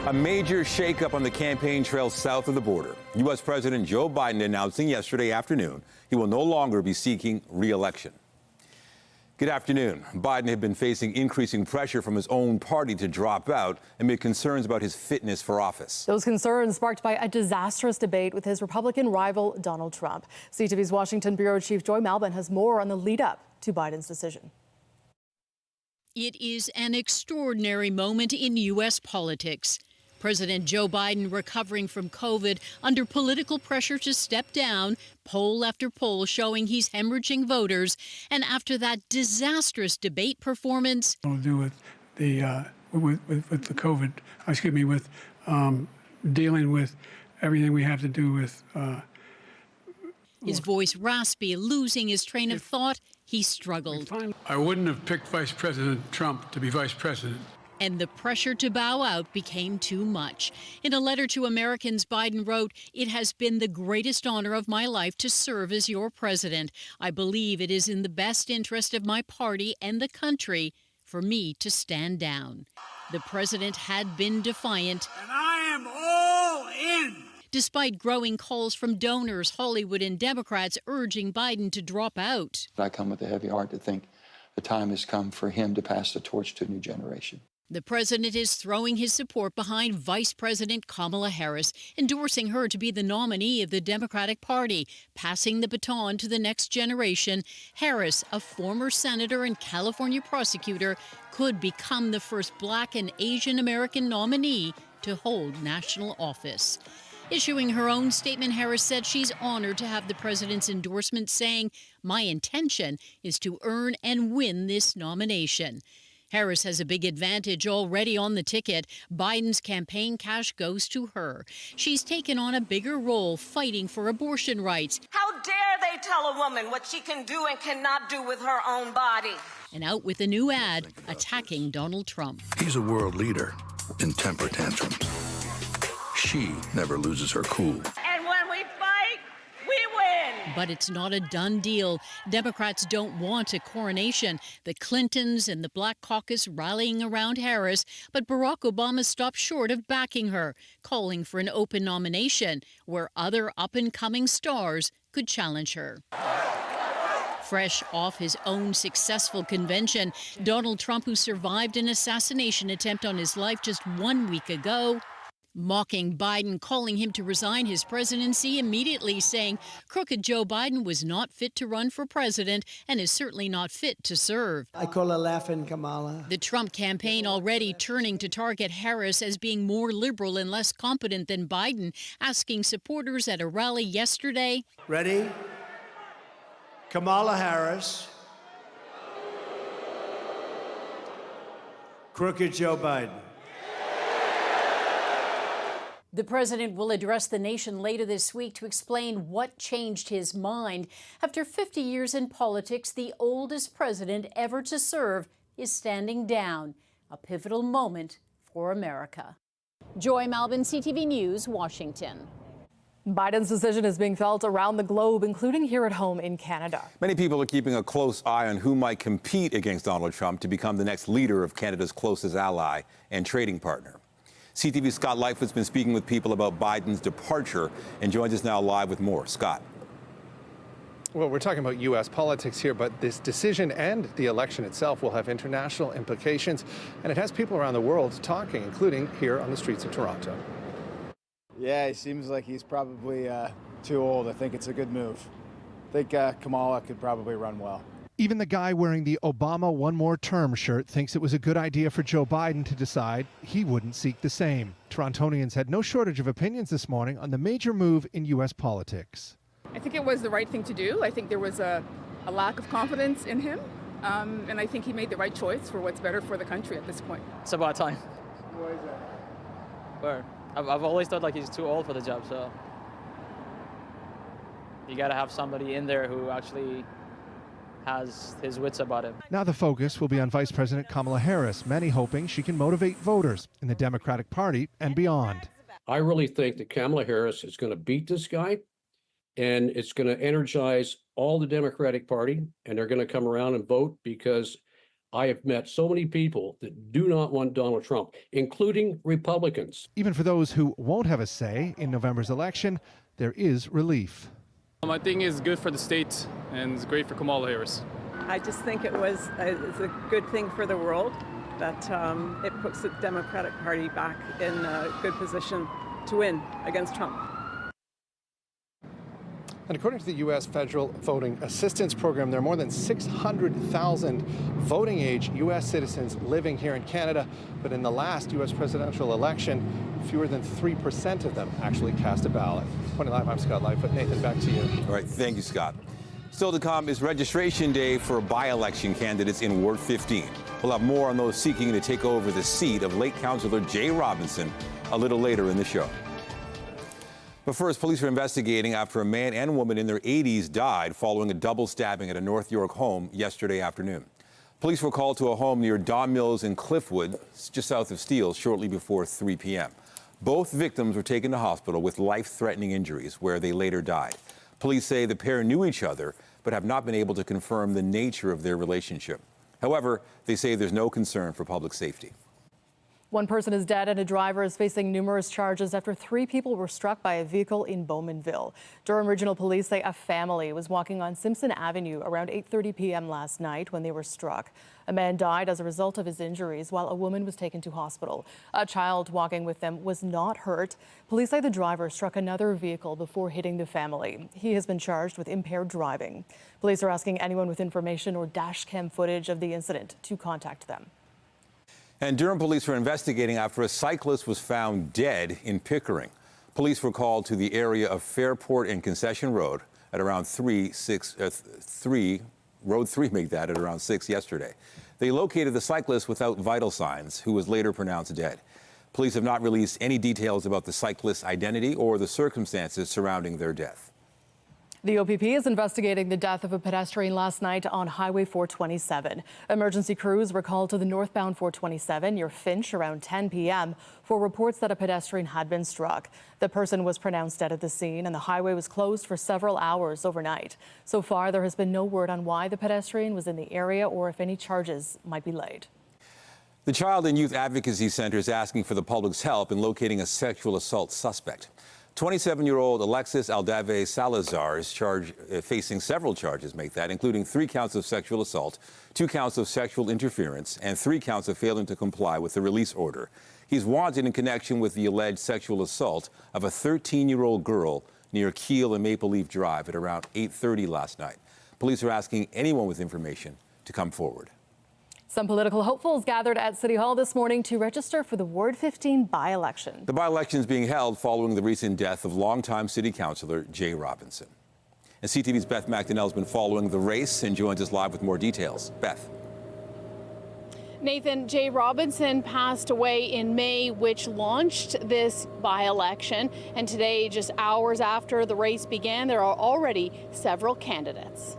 A major shakeup on the campaign trail south of the border. U.S. President Joe Biden announcing yesterday afternoon he will no longer be seeking re-election. Good afternoon. Biden had been facing increasing pressure from his own party to drop out amid concerns about his fitness for office. Those concerns sparked by a disastrous debate with his Republican rival, Donald Trump. CTV's Washington Bureau Chief Joy Malbon has more on the lead up to Biden's decision. It is an extraordinary moment in U.S. politics. President Joe Biden recovering from COVID under political pressure to step down, poll after poll showing he's hemorrhaging voters. And after that disastrous debate performance, to do with the COVID, with dealing with everything we have to do with. His voice raspy, losing his train of thought, he struggled. I wouldn't have picked Vice President Trump to be vice president. And the pressure to bow out became too much. In a letter to Americans, Biden wrote, "It has been the greatest honor of my life to serve as your president. I believe it is in the best interest of my party and the country for me to stand down." The president had been defiant. And I am all in. Despite growing calls from donors, Hollywood, and Democrats urging Biden to drop out. I come with a heavy heart to think the time has come for him to pass the torch to a new generation. The president is throwing his support behind Vice President Kamala Harris, endorsing her to be the nominee of the Democratic Party, passing the baton to the next generation. Harris, a former senator and California prosecutor, could become the first Black and Asian American nominee to hold national office. Issuing her own statement, Harris said she's honored to have the president's endorsement, saying, "My intention is to earn and win this nomination." Harris has a big advantage already on the ticket. Biden's campaign cash goes to her. She's taken on a bigger role fighting for abortion rights. How dare they tell a woman what she can do and cannot do with her own body? And out with a new ad attacking Donald Trump. He's a world leader in temper tantrums. She never loses her cool. And when we fight, we win. But it's not a done deal. Democrats don't want a coronation. The Clintons and the Black Caucus rallying around Harris, but Barack Obama stopped short of backing her, calling for an open nomination where other up-and-coming stars could challenge her. Fresh off his own successful convention, Donald Trump, who survived an assassination attempt on his life just 1 week ago, mocking Biden, calling him to resign his presidency immediately, saying crooked Joe Biden was not fit to run for president and is certainly not fit to serve. I call her laughing Kamala. The Trump campaign already turning to target Harris as being more liberal and less competent than Biden, asking supporters at a rally yesterday. Ready? Kamala Harris. Crooked Joe Biden. The president will address the nation later this week to explain what changed his mind. After 50 years in politics, the oldest president ever to serve is standing down. A pivotal moment for America. Joy Malbon, CTV News, Washington. Biden's decision is being felt around the globe, including here at home in Canada. Many people are keeping a close eye on who might compete against Donald Trump to become the next leader of Canada's closest ally and trading partner. CTV's Scott Lightfoot's been speaking with people about Biden's departure and joins us now live with more. Scott. Well, we're talking about U.S. politics here, but this decision and the election itself will have international implications, and it has people around the world talking, including here on the streets of Toronto. Yeah, he seems like he's probably too old. I think it's a good move. I think Kamala could probably run well. Even the guy wearing the Obama one more term shirt thinks it was a good idea for Joe Biden to decide he wouldn't seek the same. Torontonians had no shortage of opinions this morning on the major move in U.S. politics. I think it was the right thing to do. I think there was a lack of confidence in him, and I think he made the right choice for what's better for the country at this point. It's about time. Why is that? Where? I've always thought like he's too old for the job, so you got to have somebody in there who actually has his wits about him. Now the focus will be on Vice President Kamala Harris, many hoping she can motivate voters in the Democratic Party and beyond. I really think that Kamala Harris is going to beat this guy, and it's going to energize all the Democratic Party, and they're going to come around and vote because I have met so many people that do not want Donald Trump, including Republicans. Even for those who won't have a say in November's election, there is relief. I think it's good for the state and it's great for Kamala Harris. I just think it's a good thing for the world that it puts the Democratic Party back in a good position to win against Trump. And according to the U.S. Federal Voting Assistance Program, there are more than 600,000 voting-age U.S. citizens living here in Canada. But in the last U.S. presidential election, fewer than 3% of them actually cast a ballot. 20 Live, I'm Scott Lightfoot. Nathan, back to you. All right, thank you, Scott. Still to come is registration day for by-election candidates in Ward 15. We'll have more on those seeking to take over the seat of late Councillor Jay Robinson a little later in the show. But first, police are investigating after a man and woman in their 80s died following a double stabbing at a North York home yesterday afternoon. Police were called to a home near Don Mills in Cliffwood, just south of Steele, shortly before 3 p.m. Both victims were taken to hospital with life-threatening injuries, where they later died. Police say the pair knew each other, but have not been able to confirm the nature of their relationship. However, they say there's no concern for public safety. One person is dead and a driver is facing numerous charges after 3 people were struck by a vehicle in Bowmanville. Durham Regional Police say a family was walking on Simpson Avenue around 8:30 p.m. last night when they were struck. A man died as a result of his injuries while a woman was taken to hospital. A child walking with them was not hurt. Police say the driver struck another vehicle before hitting the family. He has been charged with impaired driving. Police are asking anyone with information or dash cam footage of the incident to contact them. And Durham police are investigating after a cyclist was found dead in Pickering. Police were called to the area of Fairport and Concession Road at around Road 3 make that at around 6 yesterday. They located the cyclist without vital signs, who was later pronounced dead. Police have not released any details about the cyclist's identity or the circumstances surrounding their death. The OPP is investigating the death of a pedestrian last night on Highway 427. Emergency crews were called to the northbound 427 near Finch around 10 p.m. for reports that a pedestrian had been struck. The person was pronounced dead at the scene, and the highway was closed for several hours overnight. So far, there has been no word on why the pedestrian was in the area or if any charges might be laid. The Child and Youth Advocacy Center is asking for the public's help in locating a sexual assault suspect. 27-year-old Alexis Aldave Salazar is facing several charges, including 3 counts of sexual assault, 2 counts of sexual interference, and 3 counts of failing to comply with the release order. He's wanted in connection with the alleged sexual assault of a 13-year-old girl near Keel and Maple Leaf Drive at around 8:30 last night. Police are asking anyone with information to come forward. Some political hopefuls gathered at City Hall this morning to register for the Ward 15 by-election. The by-election is being held following the recent death of longtime City Councillor Jay Robinson. And CTV's Beth McDonnell has been following the race and joins us live with more details. Beth. Nathan, Jay Robinson passed away in May, which launched this by-election. And today, just hours after the race began, there are already several candidates.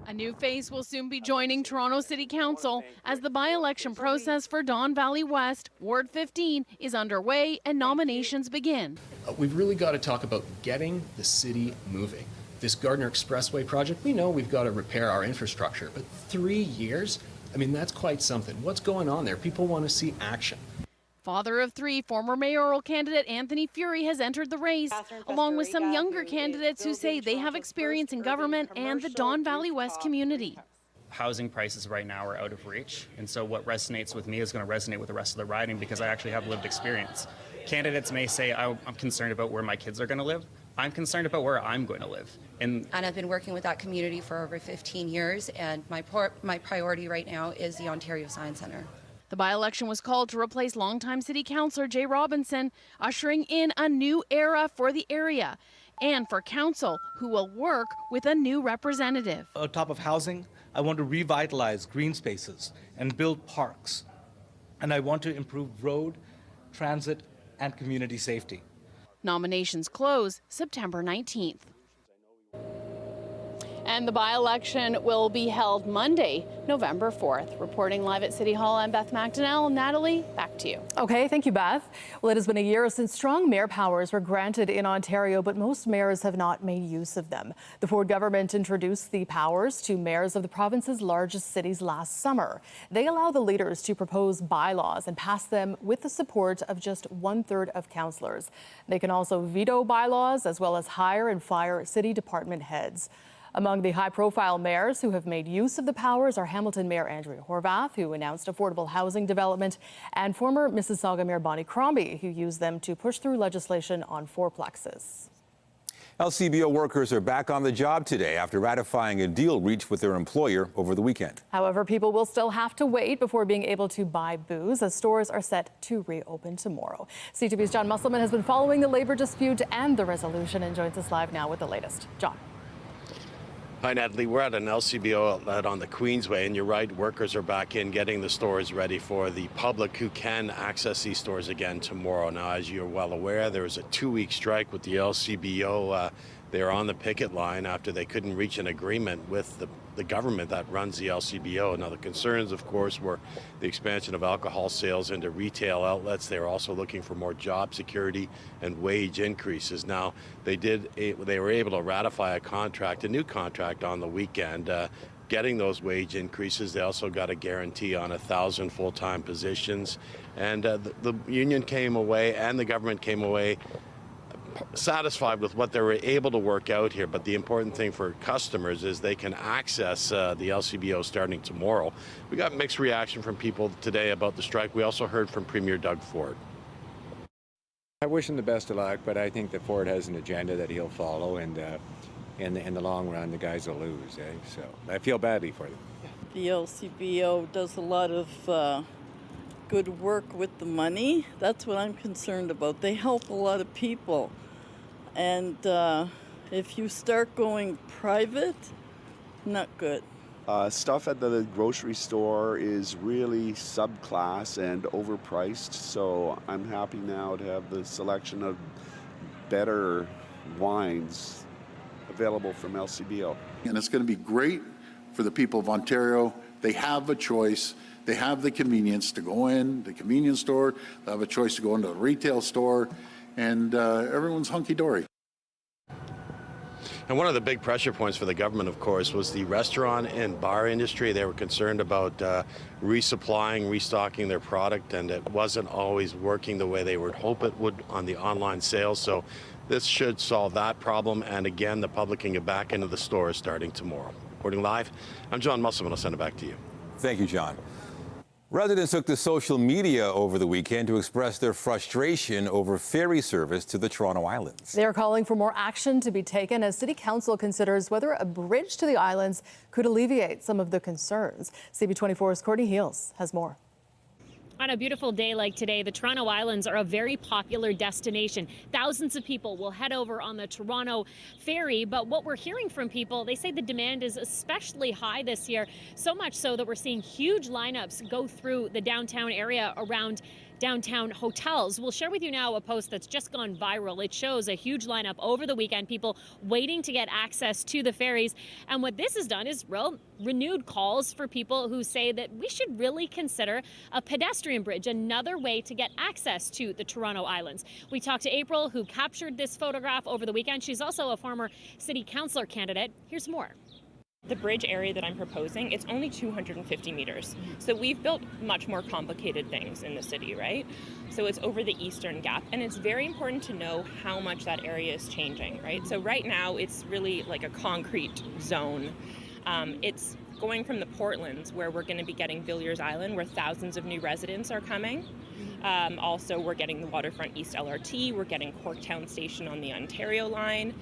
A new face will soon be joining Toronto City Council as the by-election process for Don Valley West, Ward 15, is underway and nominations begin. We've really got to talk about getting the city moving. This Gardner Expressway project, we know we've got to repair our infrastructure, but 3 years? I mean, that's quite something. What's going on there? People want to see action. Father of 3, former mayoral candidate Anthony Furey has entered the race, along with some younger candidates who say they have experience in government and the Don Valley West community. Housing prices right now are out of reach, and so what resonates with me is going to resonate with the rest of the riding because I actually have lived experience. Candidates may say, I'm concerned about where my kids are going to live. I'm concerned about where I'm going to live. And I've been working with that community for over 15 years, and my priority right now is the Ontario Science Centre. The by-election was called to replace longtime City Councillor Jay Robinson, ushering in a new era for the area and for council, who will work with a new representative. On top of housing, I want to revitalize green spaces and build parks. And I want to improve road, transit, and community safety. Nominations close September 19th. And the by-election will be held Monday, November 4th. Reporting live at City Hall, I'm Beth McDonnell. Natalie, back to you. Okay, thank you, Beth. Well, it has been a year since strong mayor powers were granted in Ontario, but most mayors have not made use of them. The Ford government introduced the powers to mayors of the province's largest cities last summer. They allow the leaders to propose bylaws and pass them with the support of just 1/3 of councillors. They can also veto bylaws as well as hire and fire city department heads. Among the high-profile mayors who have made use of the powers are Hamilton Mayor Andrea Horwath, who announced affordable housing development, and former Mississauga Mayor Bonnie Crombie, who used them to push through legislation on fourplexes. LCBO workers are back on the job today after ratifying a deal reached with their employer over the weekend. However, people will still have to wait before being able to buy booze, as stores are set to reopen tomorrow. CTV's John Musselman has been following the labor dispute and the resolution and joins us live now with the latest. John. Hi, Natalie. We're at an LCBO outlet on the Queensway, and you're right, workers are back in getting the stores ready for the public who can access these stores again tomorrow. Now, as you're well aware, there was a 2-week strike with the LCBO. They're on the picket line after they couldn't reach an agreement with the government that runs the LCBO. Now, the concerns, of course, were the expansion of alcohol sales into retail outlets. They were also looking for more job security and wage increases. Now, they were able to ratify a new contract on the weekend, getting those wage increases. They also got a guarantee on 1,000 full-time positions. And the union came away and the government came away satisfied with what they were able to work out here. But the important thing for customers is they can access the LCBO starting tomorrow. We got mixed reaction from people today about the strike. We also heard from Premier Doug Ford. I wish him the best of luck, but I think that Ford has an agenda that he'll follow, and in the long run, the guys will lose. So I feel badly for them. The LCBO does a lot of good work with the money. That's what I'm concerned about. They help a lot of people. And if you start going private, not good. Stuff at the grocery store is really subclass and overpriced, so I'm happy now to have the selection of better wines available from LCBO. And it's going to be great for the people of Ontario. They have a choice. They have the convenience to go in the convenience store. They have a choice to go into a retail store, and everyone's hunky-dory. And one of the big pressure points for the government, of course, was the restaurant and bar industry. They were concerned about resupplying, restocking their product, and it wasn't always working the way they would hope it would on the online sales. So this should solve that problem. And again, the public can get back into the stores starting tomorrow. Reporting live, I'm John Musselman. I'll send it back to you. Thank you, John. Residents took to social media over the weekend to express their frustration over ferry service to the Toronto Islands. They are calling for more action to be taken as City Council considers whether a bridge to the islands could alleviate some of the concerns. CB24's Courtney Heels has more. On a beautiful day like today, the Toronto Islands are a very popular destination. Thousands of people will head over on the Toronto ferry, but what we're hearing from people, they say the demand is especially high this year, so much so that we're seeing huge lineups go through the downtown area around downtown hotels. We'll share with you now a post that's just gone viral. It shows a huge lineup over the weekend, people waiting to get access to the ferries. And what this has done is renewed calls for people who say that we should really consider a pedestrian bridge, another way to get access to the Toronto Islands. We talked to April, who captured this photograph over the weekend. She's also a former city councillor candidate. Here's more. The bridge area that I'm proposing, it's only 250 meters. So we've built much more complicated things in the city, right? So it's over the Eastern Gap, and it's very important to know how much that area is changing, right? So right now it's really like a concrete zone. It's going from the Portlands, where we're going to be getting Villiers Island, where thousands of new residents are coming. Also, we're getting the Waterfront East LRT, we're getting Corktown Station on the Ontario line.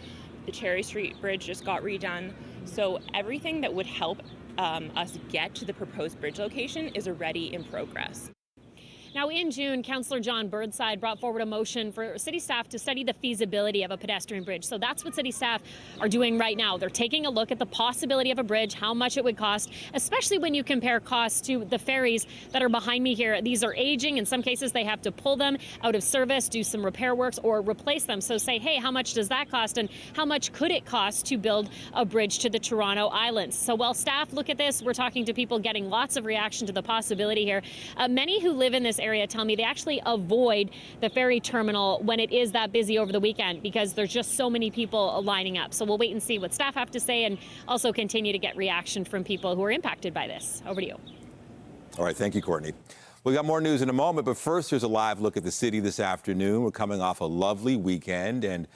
The Cherry Street Bridge just got redone. So everything that would help us get to the proposed bridge location is already in progress. Now, in June, Councillor John Burnside brought forward a motion for city staff to study the feasibility of a pedestrian bridge. So that's what city staff are doing right now. They're taking a look at the possibility of a bridge, how much it would cost, especially when you compare costs to the ferries that are behind me here. These are aging. In some cases, they have to pull them out of service, do some repair works, or replace them. So say, hey, how much does that cost, and how much could it cost to build a bridge to the Toronto Islands? So while staff look at this, we're talking to people getting lots of reaction to the possibility here. Many who live in this area tell me they actually avoid the ferry terminal when it is that busy over the weekend because there's just so many people lining up. So we'll wait and see what staff have to say and also continue to get reaction from people who are impacted by this. Over to you. All right, thank you, Courtney. We got more news in a moment, but first there's a live look at the city this afternoon. We're coming off a lovely weekend, and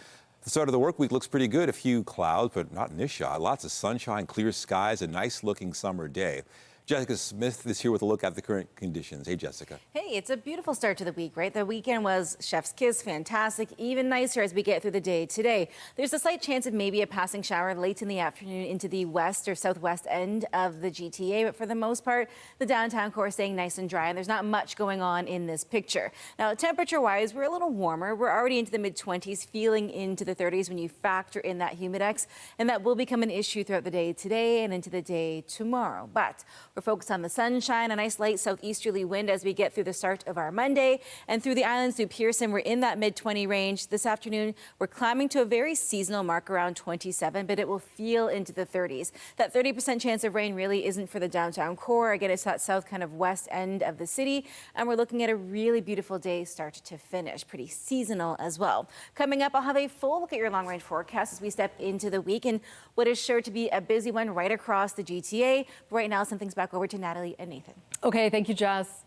the start of the work week looks pretty good. A few clouds, but not in this shot. Lots of sunshine, clear skies, a nice looking summer day. Jessica Smith is here with a look at the current conditions. Hey, Jessica. Hey, it's a beautiful start to the week, right? The weekend was chef's kiss, fantastic, even nicer as we get through the day today. There's a slight chance of maybe a passing shower late in the afternoon into the west or southwest end of the GTA, but for the most part, the downtown core is staying nice and dry, and there's not much going on in this picture. Now, temperature-wise, we're a little warmer. We're already into the mid-20s, feeling into the 30s when you factor in that humidex, and that will become an issue throughout the day today and into the day tomorrow. But we're focused on the sunshine, a nice light southeasterly wind as we get through the start of our Monday. And through the islands, through Pearson, we're in that mid-20 range. This afternoon, we're climbing to a very seasonal mark around 27, but it will feel into the 30s. That 30% chance of rain really isn't for the downtown core. Again, it's that south kind of west end of the city. And we're looking at a really beautiful day start to finish. Pretty seasonal as well. Coming up, I'll have a full look at your long-range forecast as we step into the week and what is sure to be a busy one right across the GTA. But right now, some things back over to Natalie and Nathan. Okay, thank you, Jess.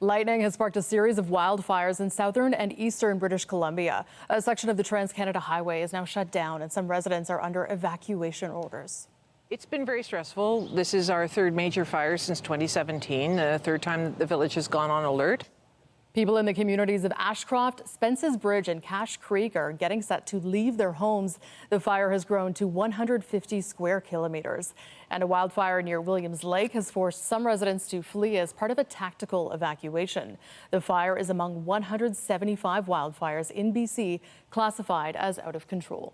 Lightning has sparked a series of wildfires in southern and eastern British Columbia. A section of the Trans-Canada Highway is now shut down and some residents are under evacuation orders. It's been very stressful. This is our third major fire since 2017, the third time that the village has gone on alert. People in the communities of Ashcroft, Spence's Bridge, and Cache Creek are getting set to leave their homes. The fire has grown to 150 square kilometers. And a wildfire near Williams Lake has forced some residents to flee as part of a tactical evacuation. The fire is among 175 wildfires in BC classified as out of control.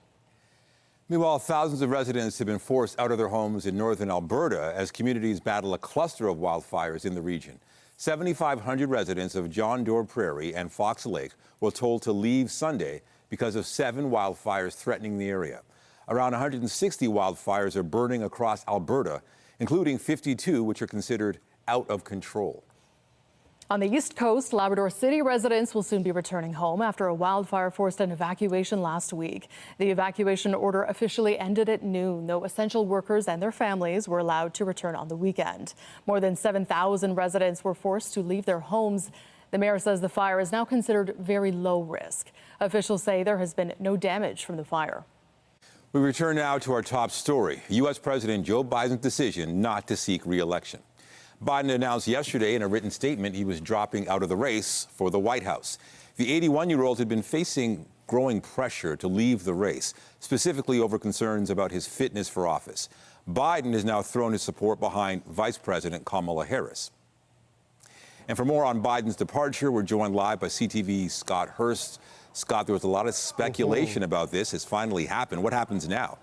Meanwhile, thousands of residents have been forced out of their homes in northern Alberta as communities battle a cluster of wildfires in the region. 7,500 residents of John Doerr Prairie and Fox Lake were told to leave Sunday because of 7 wildfires threatening the area. Around 160 wildfires are burning across Alberta, including 52 which are considered out of control. On the East Coast, Labrador City residents will soon be returning home after a wildfire forced an evacuation last week. The evacuation order officially ended at noon, though essential workers and their families were allowed to return on the weekend. More than 7,000 residents were forced to leave their homes. The mayor says the fire is now considered very low risk. Officials say there has been no damage from the fire. We return now to our top story, U.S. President Joe Biden's decision not to seek re-election. Biden announced yesterday in a written statement he was dropping out of the race for the White House. The 81-year-old had been facing growing pressure to leave the race, specifically over concerns about his fitness for office. Biden has now thrown his support behind Vice President Kamala Harris. And for more on Biden's departure, we're joined live by CTV's Scott Hurst. Scott, there was a lot of speculation about this. It's finally happened. What happens now?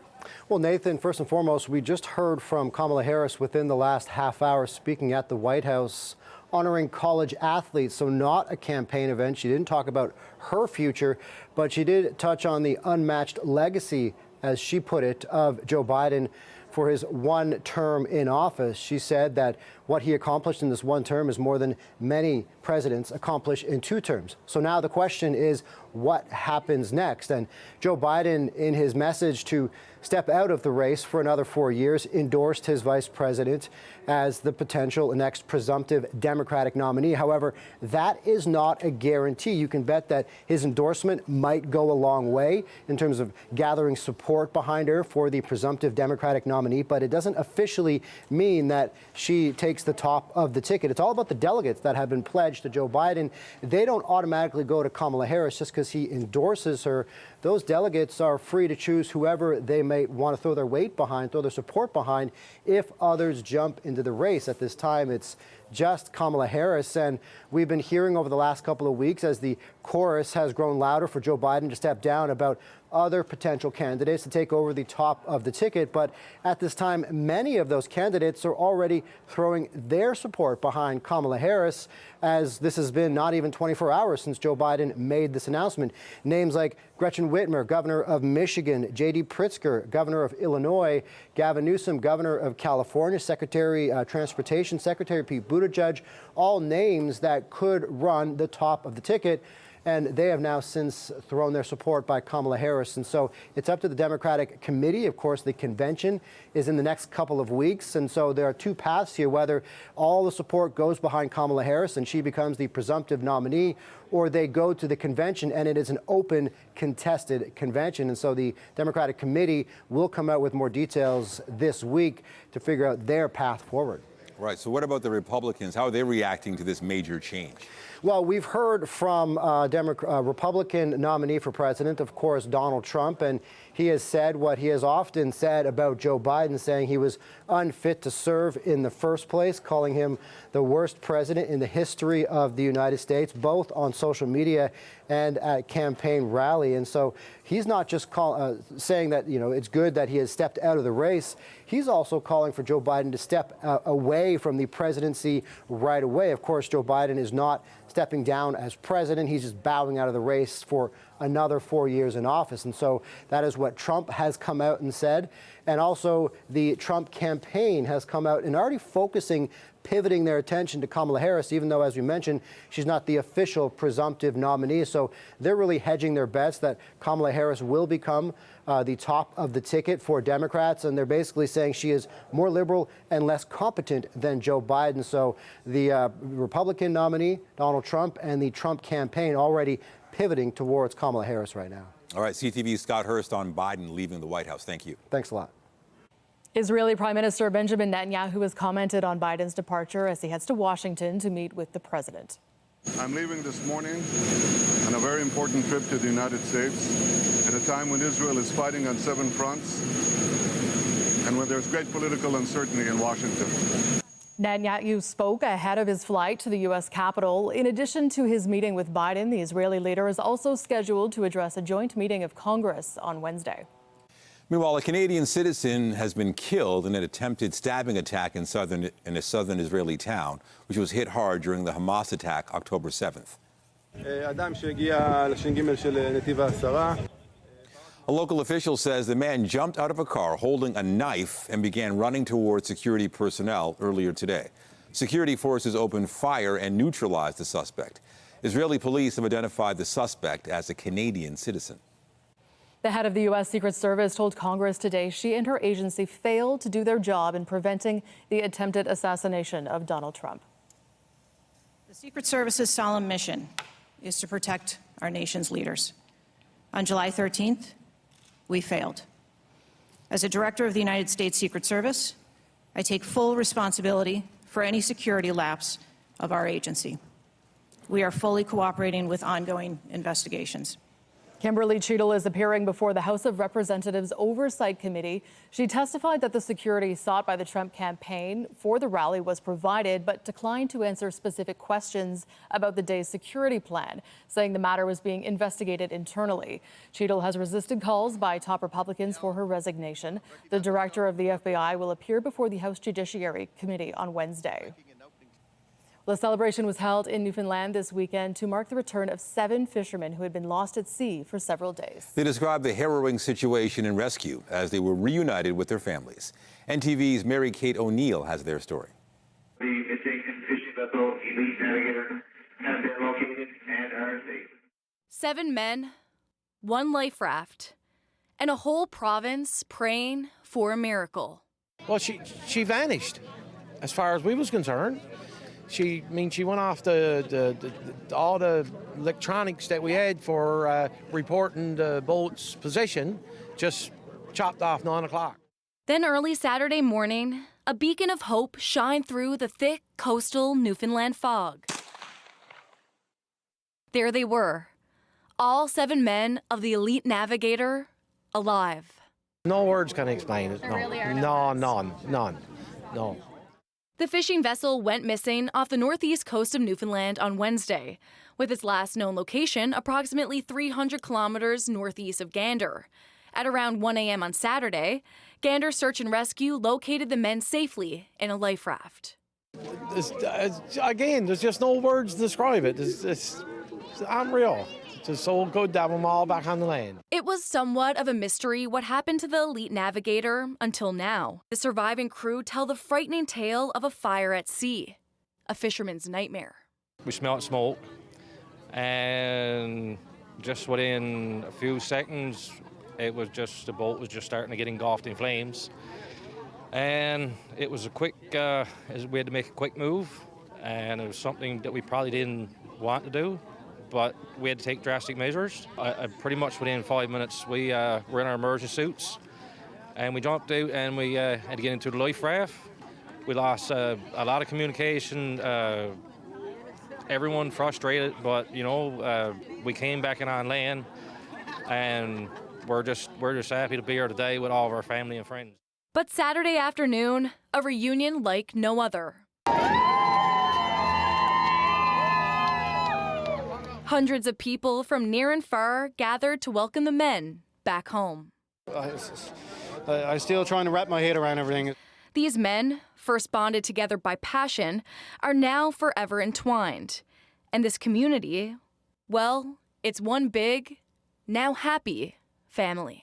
Well, Nathan, first and foremost, we just heard from Kamala Harris within the last half hour speaking at the White House, honoring college athletes, so not a campaign event. She didn't talk about her future, but she did touch on the unmatched legacy, as she put it, of Joe Biden for his one term in office. She said that what he accomplished in this one term is more than many presidents accomplish in 2 terms. So now the question is, what happens next? And Joe Biden, in his message to step out of the race for another 4 years, endorsed his vice president as the potential next presumptive Democratic nominee. However, that is not a guarantee. You can bet that his endorsement might go a long way in terms of gathering support behind her for the presumptive Democratic nominee, but it doesn't officially mean that she takes the top of the ticket. It's all about the delegates that have been pledged to Joe Biden. They don't automatically go to Kamala Harris just because he endorses her. those delegates are free to choose whoever they may want to throw their weight behind, throw their support behind, if others jump into the race. At this time, it's just Kamala Harris. And we've been hearing over the last couple of weeks, as the chorus has grown louder for Joe Biden to step down, about other potential candidates to take over the top of the ticket. But at this time, many of those candidates are already throwing their support behind Kamala Harris, as this has been not even 24 hours since Joe Biden made this announcement. Names like Gretchen Whitmer, governor of Michigan, J.D. Pritzker, governor of Illinois, Gavin Newsom, governor of California, Secretary Transportation Secretary Pete Buttigieg, all names that could run the top of the ticket. And they have now since thrown their support by Kamala Harris. And so it's up to the Democratic committee. Of course, the convention is in the next couple of weeks. And so there are two paths here, whether all the support goes behind Kamala Harris and she becomes the presumptive nominee, or they go to the convention and it is an open, contested convention. And so the Democratic committee will come out with more details this week to figure out their path forward. Right. So what about the Republicans? How are they reacting to this major change? Well, we've heard from Republican nominee for president, of course, Donald Trump, and he has said what he has often said about Joe Biden, saying he was unfit to serve in the first place, calling him the worst president in the history of the United States, both on social media and at campaign rally. And so he's not just saying that, it's good that he has stepped out of the race. He's also calling for Joe Biden to step away from the presidency right away. Of course, Joe Biden is not stepping down as president. He's just bowing out of the race for another 4 years in office. And so that is what Trump has come out and said. And also the Trump campaign has come out and already pivoting their attention to Kamala Harris, even though, as we mentioned, she's not the official presumptive nominee. So they're really hedging their bets that Kamala Harris will become the top of the ticket for Democrats. And they're basically saying she is more liberal and less competent than Joe Biden. So the Republican nominee, Donald Trump, and the Trump campaign already pivoting towards Kamala Harris right now. All right, CTV's Scott Hurst on Biden leaving the White House. Thank you. Thanks a lot. Israeli Prime Minister Benjamin Netanyahu has commented on Biden's departure as he heads to Washington to meet with the president. I'm leaving this morning on a very important trip to the United States at a time when Israel is fighting on 7 fronts and when there's great political uncertainty in Washington. Netanyahu spoke ahead of his flight to the U.S. Capitol. In addition to his meeting with Biden, the Israeli leader is also scheduled to address a joint meeting of Congress on Wednesday. Meanwhile, a Canadian citizen has been killed in an attempted stabbing attack in a southern Israeli town, which was hit hard during the Hamas attack October 7th. A local official says the man jumped out of a car holding a knife and began running towards security personnel earlier today. Security forces opened fire and neutralized the suspect. Israeli police have identified the suspect as a Canadian citizen. The head of the U.S. Secret Service told Congress today she and her agency failed to do their job in preventing the attempted assassination of Donald Trump. The Secret Service's solemn mission is to protect our nation's leaders. On July 13th, we failed. As a director of the United States Secret Service, I take full responsibility for any security lapse of our agency. We are fully cooperating with ongoing investigations. Kimberly Cheadle is appearing before the House of Representatives Oversight Committee. She testified that the security sought by the Trump campaign for the rally was provided, but declined to answer specific questions about the day's security plan, saying the matter was being investigated internally. Cheadle has resisted calls by top Republicans for her resignation. The director of the FBI will appear before the House Judiciary Committee on Wednesday. The celebration was held in Newfoundland this weekend to mark the return of 7 fishermen who had been lost at sea for several days. They described the harrowing situation and rescue as they were reunited with their families. NTV's Mary Kate O'Neill has their story. The adjacent fishing vessel, Elite Navigator, has been located and are safe. 7 men, 1 life raft, and a whole province praying for a miracle. Well, she vanished, as far as we was concerned. She went off all the electronics that we had for reporting the boat's position, just chopped off 9 o'clock. Then early Saturday morning, a beacon of hope shined through the thick coastal Newfoundland fog. There they were, All 7 men of the elite navigator alive. No words can explain it. No, none. No. The fishing vessel went missing off the northeast coast of Newfoundland on Wednesday, with its last known location approximately 300 kilometers northeast of Gander. At around 1 a.m. on Saturday, Gander Search and Rescue located the men safely in a life raft. Again, there's just no words to describe it. It's unreal. It's just so good to have them all back on the land. It was somewhat of a mystery what happened to the elite navigator until now. The surviving crew tell the frightening tale of a fire at sea, a fisherman's nightmare. We smelled smoke, and just within a few seconds, it was just the boat was just starting to get engulfed in flames. And it was a quick, we had to make a quick move, and it was something that we probably didn't want to do, but we had to take drastic measures. Pretty much within 5 minutes, we were in our immersion suits, and we jumped out, and we had to get into the life raft. We lost a lot of communication, everyone frustrated, but we came back in on land, and we're just happy to be here today with all of our family and friends. But Saturday afternoon, a reunion like no other. Hundreds of people from near and far gathered to welcome the men back home. I'm still trying to wrap my head around everything. These men, first bonded together by passion, are now forever entwined. And this community, well, it's one big, now happy family.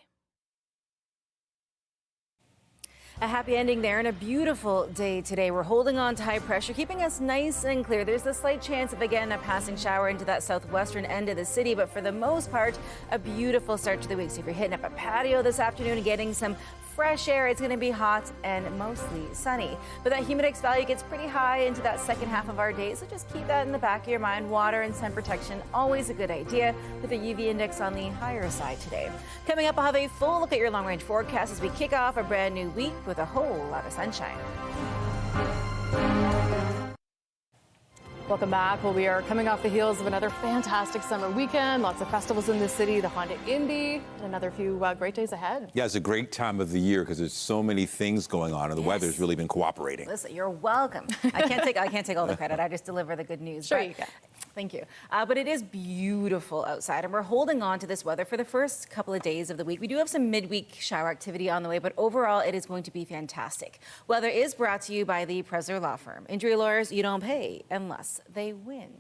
A happy ending there and a beautiful day today. We're holding on to high pressure, keeping us nice and clear. There's a slight chance of, again, a passing shower into that southwestern end of the city, but for the most part, a beautiful start to the week. So if you're hitting up a patio this afternoon and getting some fresh air, it's going to be hot and mostly sunny. But that humidex value gets pretty high into that second half of our day, so just keep that in the back of your mind. Water and sun protection, always a good idea, with the UV index on the higher side today. Coming up, I'll have a full look at your long-range forecast as we kick off a brand new week with a whole lot of sunshine. Welcome back. Well, we are coming off the heels of another fantastic summer weekend. Lots of festivals in the city, the Honda Indy, and another few great days ahead. Yeah, it's a great time of the year because there's so many things going on, and the weather's really been cooperating. Listen, you're welcome. I can't take all the credit. I just deliver the good news. Sure, you can. Thank you. But it is beautiful outside, and we're holding on to this weather for the first couple of days of the week. We do have some midweek shower activity on the way, but overall, it is going to be fantastic. Weather is brought to you by the Presser Law Firm. Injury lawyers, you don't pay unless they win.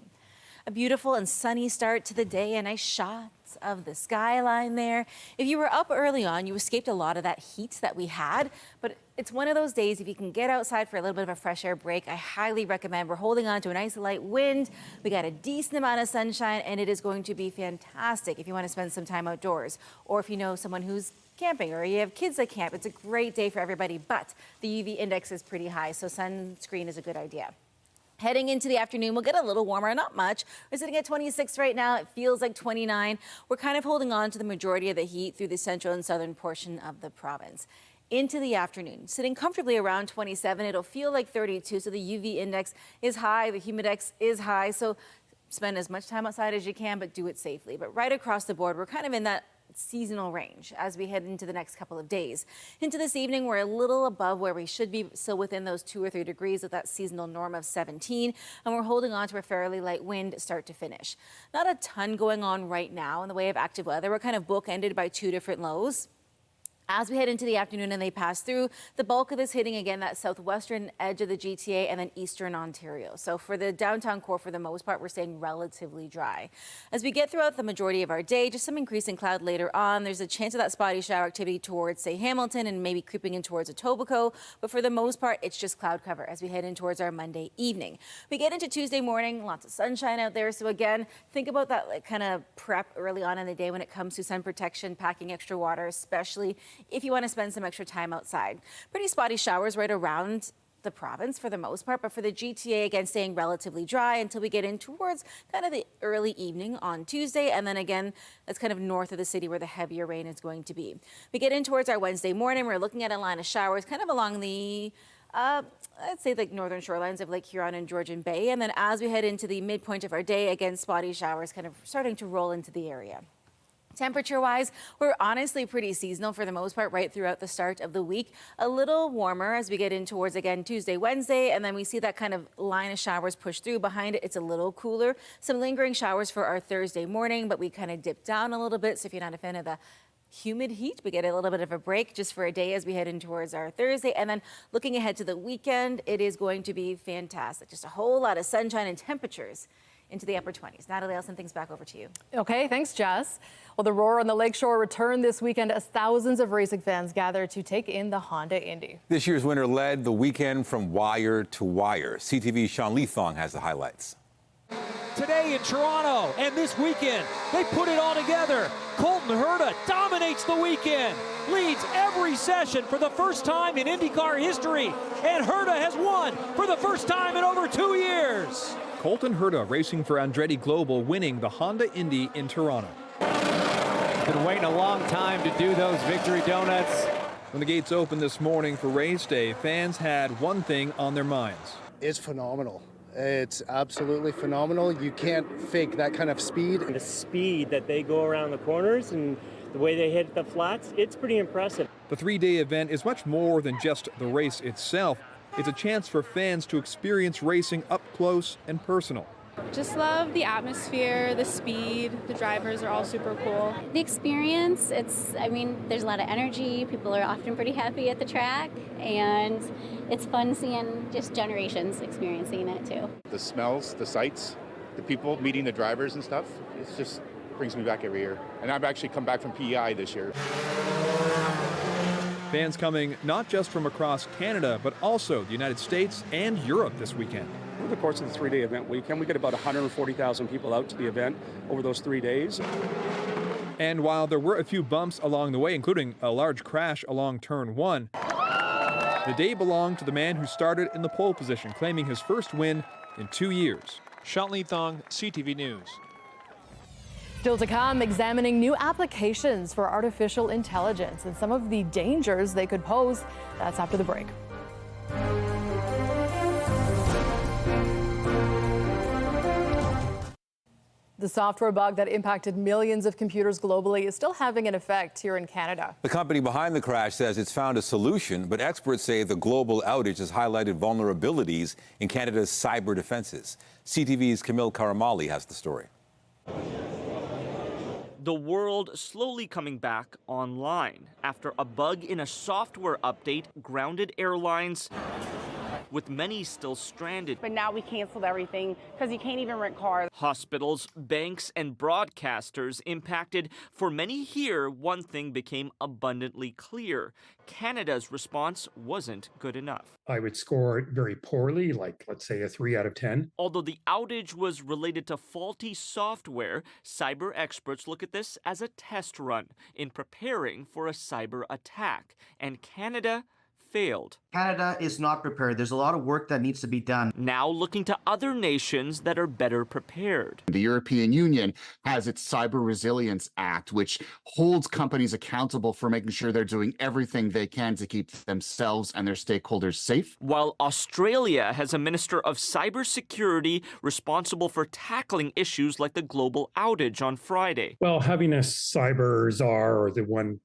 A beautiful and sunny start to the day, and nice shots of the skyline there. If you were up early on, you escaped a lot of that heat that we had, but it's one of those days, if you can get outside for a little bit of a fresh air break, I highly recommend. We're holding on to a nice light wind. We got a decent amount of sunshine, and it is going to be fantastic if you want to spend some time outdoors, or if you know someone who's camping or you have kids that camp. It's a great day for everybody, but the UV index is pretty high, so sunscreen is a good idea. Heading into the afternoon, we'll get a little warmer, not much. We're sitting at 26 right now. It feels like 29. We're kind of holding on to the majority of the heat through the central and southern portion of the province. Into the afternoon, sitting comfortably around 27. It'll feel like 32, so the UV index is high, the humidex is high, so spend as much time outside as you can, but do it safely. But right across the board, we're kind of in that seasonal range as we head into the next couple of days. Into this evening, we're a little above where we should be, still within those 2 or 3 degrees with that seasonal norm of 17, and we're holding on to a fairly light wind start to finish. Not a ton going on right now in the way of active weather. We're kind of bookended by 2 different lows. As we head into the afternoon and they pass through, the bulk of this hitting, again, that southwestern edge of the GTA and then eastern Ontario. So for the downtown core, for the most part, we're staying relatively dry. As we get throughout the majority of our day, just some increasing cloud later on. There's a chance of that spotty shower activity towards, say, Hamilton and maybe creeping in towards Etobicoke. But for the most part, it's just cloud cover as we head in towards our Monday evening. We get into Tuesday morning, lots of sunshine out there. So again, think about that kind of prep early on in the day when it comes to sun protection, packing extra water, especially if you want to spend some extra time outside. Pretty spotty showers right around the province for the most part, but for the GTA, again, staying relatively dry until we get in towards kind of the early evening on Tuesday. And then again, that's kind of north of the city where the heavier rain is going to be. We get in towards our Wednesday morning. We're looking at a line of showers kind of along the I'd say like northern shorelines of Lake Huron and Georgian Bay. And then as we head into the midpoint of our day, again, spotty showers kind of starting to roll into the area. Temperature-wise, we're honestly pretty seasonal for the most part right throughout the start of the week. A little warmer as we get in towards, again, Tuesday, Wednesday, and then we see that kind of line of showers push through. Behind it, it's a little cooler. Some lingering showers for our Thursday morning, but we kind of dip down a little bit. So if you're not a fan of the humid heat, we get a little bit of a break just for a day as we head in towards our Thursday. And then looking ahead to the weekend, it is going to be fantastic. Just a whole lot of sunshine and temperatures into the upper 20s. Natalie, I'll send things back over to you. Okay, thanks, Jess. Well, the Roar on the Lakeshore returned this weekend as thousands of racing fans gathered to take in the Honda Indy. This year's winner led the weekend from wire to wire. CTV's Sean Leathong has the highlights. Today in Toronto and this weekend, they put it all together. Colton Herta dominates the weekend, leads every session for the first time in IndyCar history, and Herta has won for the first time in over 2 years. Colton Herta racing for Andretti Global, winning the Honda Indy in Toronto. Been waiting a long time to do those victory donuts. When the gates opened this morning for race day, fans had one thing on their minds. It's phenomenal. It's absolutely phenomenal. You can't fake that kind of speed. The speed that they go around the corners and the way they hit the flats, it's pretty impressive. The three-day event is much more than just the race itself. It's a chance for fans to experience racing up close and personal. Just love the atmosphere, the speed, the drivers are all super cool. The experience, there's a lot of energy. People are often pretty happy at the track, and it's fun seeing just generations experiencing it too. The smells, the sights, the people meeting the drivers and stuff, it just brings me back every year. And I've actually come back from PEI this year. Fans coming not just from across Canada, but also the United States and Europe this weekend. Over the course of the three-day event weekend, we get about 140,000 people out to the event over those 3 days. And while there were a few bumps along the way, including a large crash along turn 1, the day belonged to the man who started in the pole position, claiming his first win in 2 years. Sean Leathong, CTV News. Still to come, examining new applications for artificial intelligence and some of the dangers they could pose. That's after the break. The software bug that impacted millions of computers globally is still having an effect here in Canada. The company behind the crash says it's found a solution, but experts say the global outage has highlighted vulnerabilities in Canada's cyber defenses. CTV's Camille Karamali has the story. The world slowly coming back online after a bug in a software update grounded airlines, with many still stranded. But now we canceled everything because you can't even rent cars. Hospitals, banks, and broadcasters impacted. For many here, one thing became abundantly clear. Canada's response wasn't good enough. I would score it very poorly, like let's say a 3 out of 10. Although the outage was related to faulty software, cyber experts look at this as a test run in preparing for a cyber attack. And Canada failed. Canada is not prepared. There's a lot of work that needs to be done. Now looking to other nations that are better prepared. The European Union has its Cyber Resilience Act, which holds companies accountable for making sure they're doing everything they can to keep themselves and their stakeholders safe. While Australia has a Minister of Cybersecurity responsible for tackling issues like the global outage on Friday. Well, having a cyber czar or the one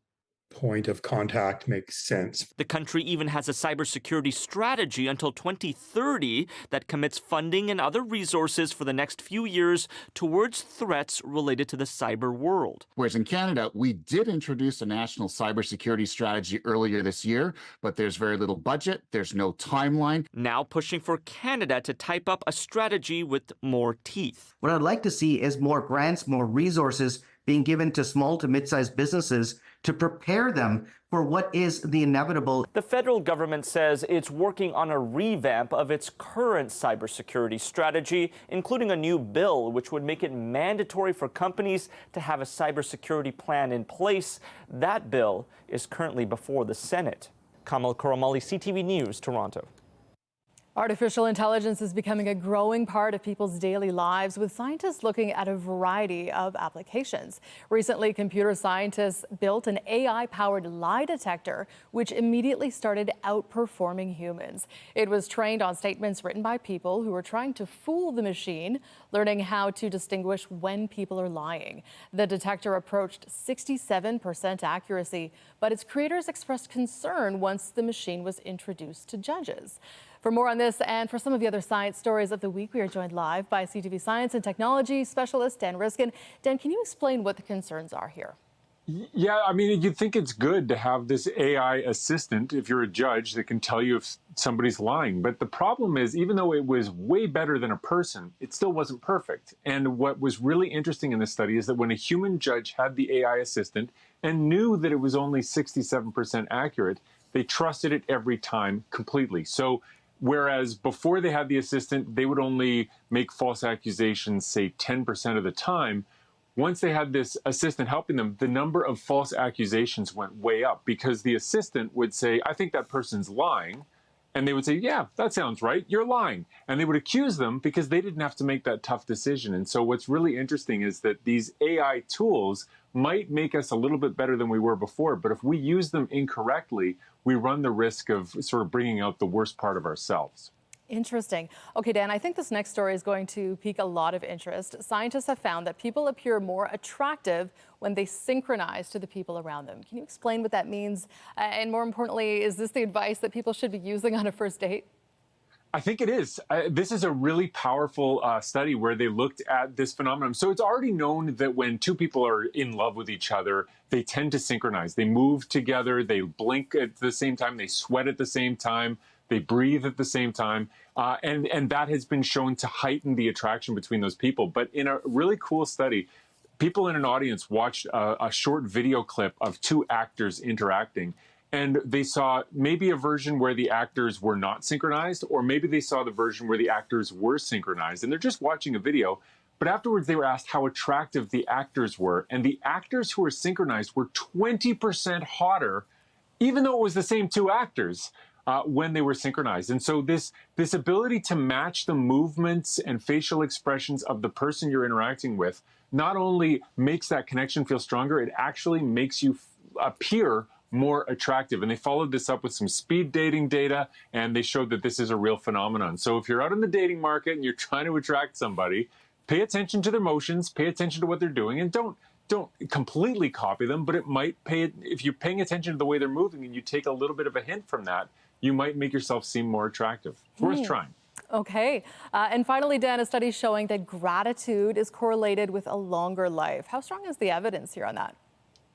point of contact makes sense. The country even has a cybersecurity strategy until 2030 that commits funding and other resources for the next few years towards threats related to the cyber world. Whereas in Canada, we did introduce a national cybersecurity strategy earlier this year, but there's very little budget, there's no timeline. Now pushing for Canada to type up a strategy with more teeth. What I'd like to see is more grants, more resources being given to small to mid-sized businesses to prepare them for what is the inevitable. The federal government says it's working on a revamp of its current cybersecurity strategy, including a new bill which would make it mandatory for companies to have a cybersecurity plan in place. That bill is currently before the Senate. Kamal Koramali, CTV News, Toronto. Artificial intelligence is becoming a growing part of people's daily lives, with scientists looking at a variety of applications. Recently, computer scientists built an AI-powered lie detector, which immediately started outperforming humans. It was trained on statements written by people who were trying to fool the machine, learning how to distinguish when people are lying. The detector approached 67% accuracy, but its creators expressed concern once the machine was introduced to judges. For more on this and for some of the other science stories of the week, we are joined live by CTV Science and Technology specialist Dan Riskin. Dan, can you explain what the concerns are here? Yeah, I mean, you'd think it's good to have this AI assistant, if you're a judge, that can tell you if somebody's lying. But the problem is, even though it was way better than a person, it still wasn't perfect. And what was really interesting in this study is that when a human judge had the AI assistant and knew that it was only 67% accurate, they trusted it every time completely. So whereas before they had the assistant, they would only make false accusations, say 10% of the time. Once they had this assistant helping them, the number of false accusations went way up because the assistant would say, I think that person's lying. And they would say, yeah, that sounds right. You're lying. And they would accuse them because they didn't have to make that tough decision. And so what's really interesting is that these AI tools might make us a little bit better than we were before. But if we use them incorrectly, we run the risk of sort of bringing out the worst part of ourselves. Interesting. Okay, Dan, I think this next story is going to pique a lot of interest. Scientists have found that people appear more attractive when they synchronize to the people around them. Can you explain what that means? And more importantly, is this the advice that people should be using on a first date? I think it is. This is a really powerful study where they looked at this phenomenon. So it's already known that when two people are in love with each other, they tend to synchronize. They move together, they blink at the same time, they sweat at the same time, they breathe at the same time. And that has been shown to heighten the attraction between those people. But in a really cool study, people in an audience watched a short video clip of two actors interacting. And they saw maybe a version where the actors were not synchronized, or maybe they saw the version where the actors were synchronized. And they're just watching a video. But afterwards, they were asked how attractive the actors were. And the actors who were synchronized were 20% hotter, even though it was the same two actors. When they were synchronized. And so this ability to match the movements and facial expressions of the person you're interacting with not only makes that connection feel stronger, it actually makes you appear more attractive. And they followed this up with some speed dating data, and they showed that this is a real phenomenon. So if you're out in the dating market and you're trying to attract somebody, pay attention to their motions, pay attention to what they're doing, and don't completely copy them, but it might if you're paying attention to the way they're moving and you take a little bit of a hint from that, you might make yourself seem more attractive. It's worth trying. Okay. And finally, Dan, a study showing that gratitude is correlated with a longer life. How strong is the evidence here on that?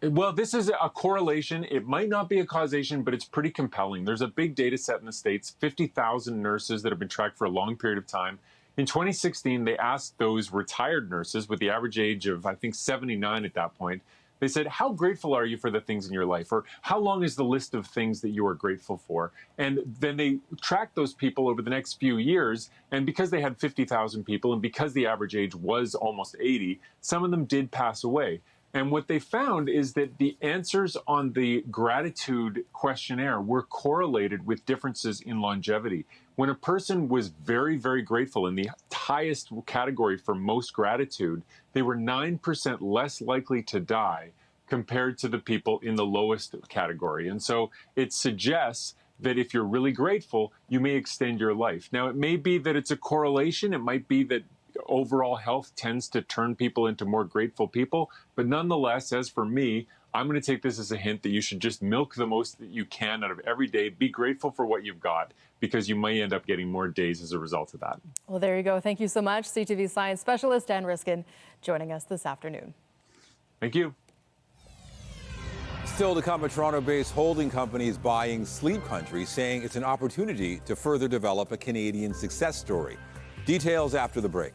Well, this is a correlation. It might not be a causation, but it's pretty compelling. There's a big data set in the States, 50,000 nurses that have been tracked for a long period of time. In 2016, they asked those retired nurses with the average age of, I think, 79 at that point. They said, how grateful are you for the things in your life? Or how long is the list of things that you are grateful for? And then they tracked those people over the next few years. And because they had 50,000 people and because the average age was almost 80, some of them did pass away. And what they found is that the answers on the gratitude questionnaire were correlated with differences in longevity. When a person was very, very grateful in the highest category for most gratitude, they were 9% less likely to die compared to the people in the lowest category. And so it suggests that if you're really grateful, you may extend your life. Now, it may be that it's a correlation. It might be that overall health tends to turn people into more grateful people. But nonetheless, as for me, I'm going to take this as a hint that you should just milk the most that you can out of every day. Be grateful for what you've got, because you may end up getting more days as a result of that. Well, there you go. Thank you so much, CTV science specialist Dan Riskin, joining us this afternoon. Thank you. Still to come, a Toronto-based holding company is buying Sleep Country, saying it's an opportunity to further develop a Canadian success story. Details after the break.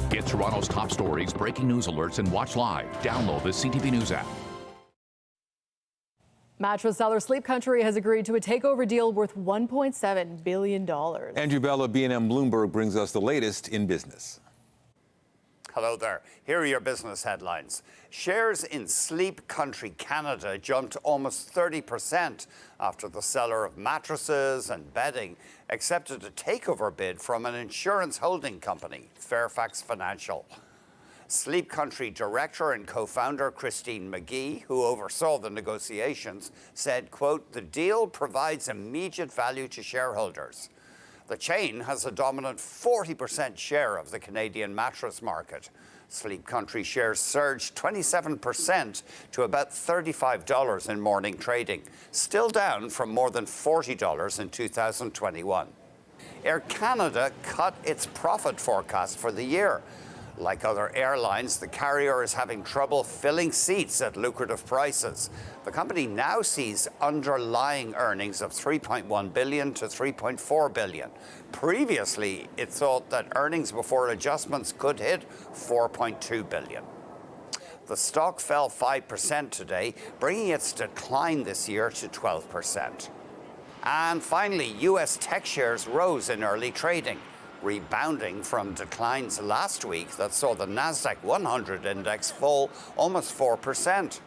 Get Toronto's top stories, breaking news alerts, and watch live. Download the CTV News app. Mattress seller Sleep Country has agreed to a takeover deal worth $1.7 billion. Andrew Bell of B&M Bloomberg brings us the latest in business. Hello there. Here are your business headlines. Shares in Sleep Country Canada jumped almost 30% after the seller of mattresses and bedding accepted a takeover bid from an insurance holding company, Fairfax Financial. Sleep Country director and co-founder Christine McGee, who oversaw the negotiations, said, quote, "The deal provides immediate value to shareholders." The chain has a dominant 40% share of the Canadian mattress market. Sleep Country shares surged 27% to about $35 in morning trading, still down from more than $40 in 2021. Air Canada cut its profit forecast for the year. Like other airlines, the carrier is having trouble filling seats at lucrative prices. The company now sees underlying earnings of $3.1 billion to $3.4 billion. Previously, it thought that earnings before adjustments could hit $4.2 billion. The stock fell 5% today, bringing its decline this year to 12%. And finally, U.S. tech shares rose in early trading, rebounding from declines last week that saw the Nasdaq 100 index fall almost 4%.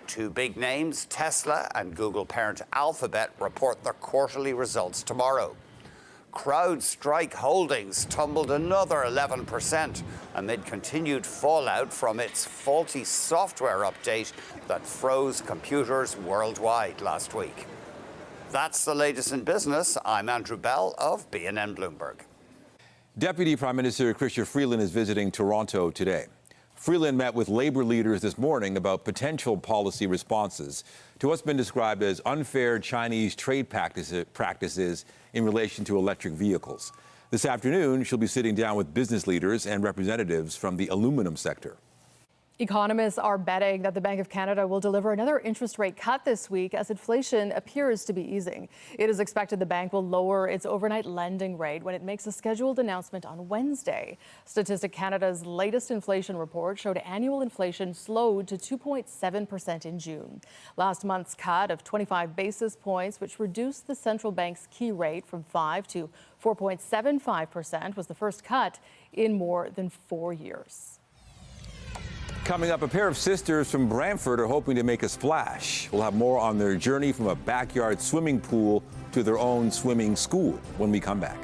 Two big names, Tesla and Google parent Alphabet, report their quarterly results tomorrow. CrowdStrike Holdings tumbled another 11% amid continued fallout from its faulty software update that froze computers worldwide last week. That's the latest in business. I'm Andrew Bell of BNN Bloomberg. Deputy Prime Minister Chrystia Freeland is visiting Toronto today. Freeland met with labor leaders this morning about potential policy responses to what's been described as unfair Chinese trade practices in relation to electric vehicles. This afternoon, she'll be sitting down with business leaders and representatives from the aluminum sector. Economists are betting that the Bank of Canada will deliver another interest rate cut this week as inflation appears to be easing. It is expected the bank will lower its overnight lending rate when it makes a scheduled announcement on Wednesday. Statistic Canada's latest inflation report showed annual inflation slowed to 2.7% in June. Last month's cut of 25 basis points, which reduced the central bank's key rate from 5 to 4.75%, was the first cut in more than 4 years. Coming up, a pair of sisters from Brantford are hoping to make a splash. We'll have more on their journey from a backyard swimming pool to their own swimming school when we come back.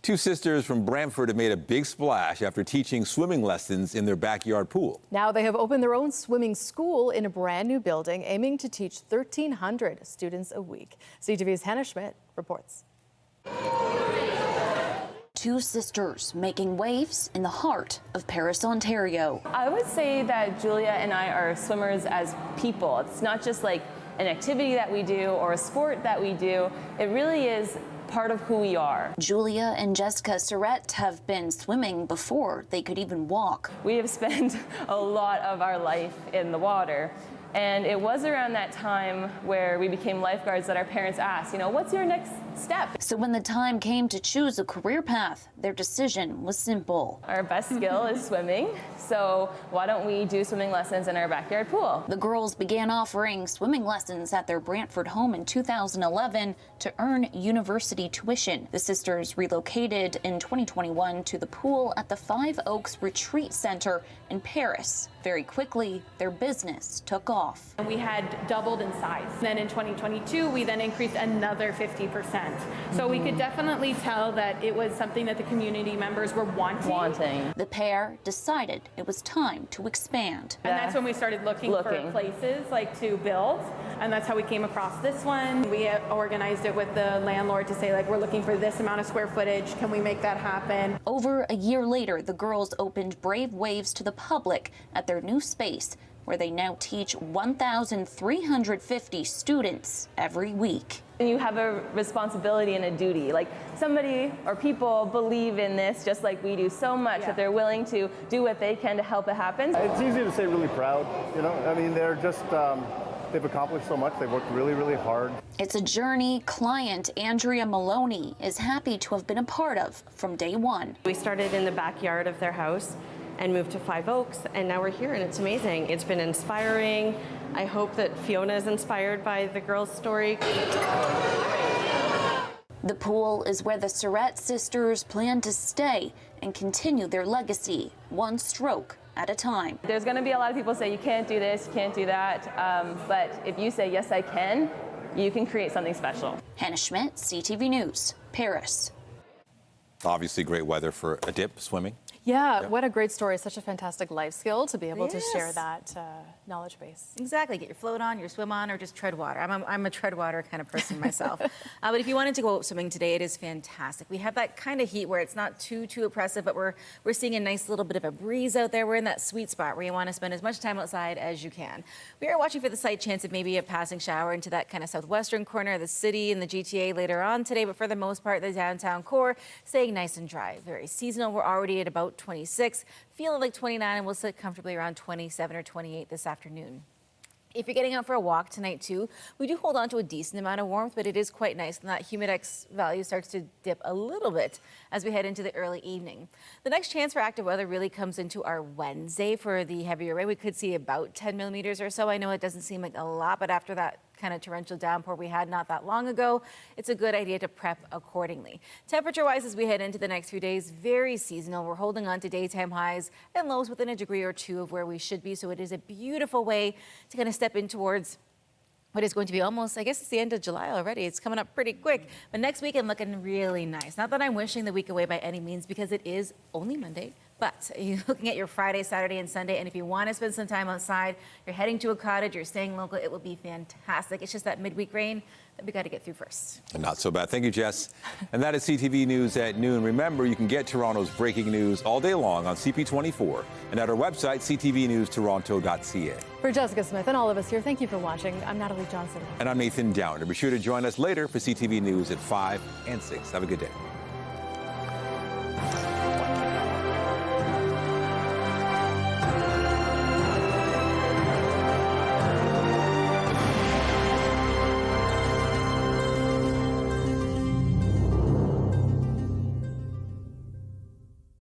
Two sisters from Brantford have made a big splash after teaching swimming lessons in their backyard pool. Now they have opened their own swimming school in a brand new building, aiming to teach 1,300 students a week. CTV's Hannah Schmidt reports. Two sisters making waves in the heart of Paris, Ontario. I would say that Julia and I are swimmers as people. It's not just like an activity that we do or a sport that we do. It really is part of who we are. Julia and Jessica Surrett have been swimming before they could even walk. We have spent a lot of our life in the water. And it was around that time where we became lifeguards that our parents asked, you know, what's your next step? So when the time came to choose a career path, their decision was simple. Our best skill is swimming, so why don't we do swimming lessons in our backyard pool? The girls began offering swimming lessons at their Brantford home in 2011 to earn university tuition. The sisters relocated in 2021 to the pool at the Five Oaks Retreat Center in Paris. Very quickly, their business took off. We had doubled in size. Then in 2022, we then increased another 50%. So we could definitely tell that it was something that the community members were wanting. The pair decided it was time to expand. And that's when we started looking for places like to build. And that's how we came across this one. We organized it with the landlord to say, like, we're looking for this amount of square footage. Can we make that happen? Over a year later, the girls opened Brave Waves to the public at their new space, where they now teach 1,350 students every week. You have a responsibility and a duty. Like, somebody or people believe in this just like we do so much that they're willing to do what they can to help it happen. It's easy to say really proud, you know? I mean, they're just, they've accomplished so much. They've worked really, really hard. It's a journey client Andrea Maloney is happy to have been a part of from day one. We started in the backyard of their house and moved to Five Oaks, and now we're here, and it's amazing. It's been inspiring. I hope that Fiona is inspired by the girl's story. The pool is where the Surratt sisters plan to stay and continue their legacy, one stroke at a time. There's going to be a lot of people say you can't do this, you can't do that, but if you say yes I can, you can create something special. Hannah Schmidt, CTV News, Paris. Obviously great weather for a dip, swimming. Yeah, what a great story. Such a fantastic life skill to be able to share that knowledge base. Exactly. Get your float on, your swim on, or just tread water. I'm a tread water kind of person myself. But if you wanted to go swimming today, it is fantastic. We have that kind of heat where it's not too oppressive, but we're seeing a nice little bit of a breeze out there. We're in that sweet spot where you want to spend as much time outside as you can. We are watching for the slight chance of maybe a passing shower into that kind of southwestern corner of the city and the GTA later on today, but for the most part, the downtown core staying nice and dry. Very seasonal. We're already at about 26, feeling like 29, and we'll sit comfortably around 27 or 28 this afternoon. If you're getting out for a walk tonight too, we do hold on to a decent amount of warmth, but it is quite nice, and that humidex value starts to dip a little bit as we head into the early evening. The next chance for active weather really comes into our Wednesday for the heavier rain. We could see about 10 millimeters or so. I know it doesn't seem like a lot, but after that kind of torrential downpour we had not that long ago, it's a good idea to prep accordingly. Temperature-wise, as we head into the next few days, very seasonal. We're holding on to daytime highs and lows within a degree or two of where we should be, so it is a beautiful way to kind of step in towards what is going to be almost, I guess it's the end of July already. It's coming up pretty quick. But next weekend looking really nice. Not that I'm wishing the week away by any means, because it is only Monday. But you're looking at your Friday, Saturday, and Sunday, and if you want to spend some time outside, you're heading to a cottage, you're staying local, it will be fantastic. It's just that midweek rain that we got to get through first. Not so bad. Thank you, Jess. And that is CTV News at noon. Remember, you can get Toronto's breaking news all day long on CP24 and at our website, ctvnewstoronto.ca. For Jessica Smith and all of us here, thank you for watching. I'm Natalie Johnson. And I'm Nathan Downer. Be sure to join us later for CTV News at 5 and 6. Have a good day.